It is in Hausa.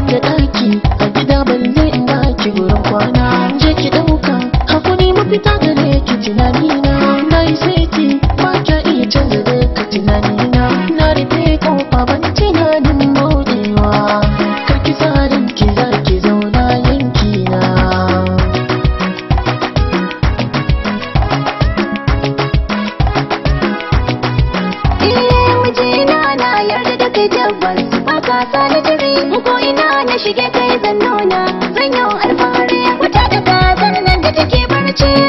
da ɗaki a gida balle in daki gurin kwana. Je ki ɗauka hakuri mafita gare ki tunanina. Na yi saiti ba kya iya canza duka tunanina. Na rufe kofa ban tunanin buɗewa. Karki tsarin ki za ki zauna yankina. Mijina na yarda da kai tabbas ba ka sa na jiri ko ina na shige kai zan nuna zan yi alfahari wata da ta nan da take barci.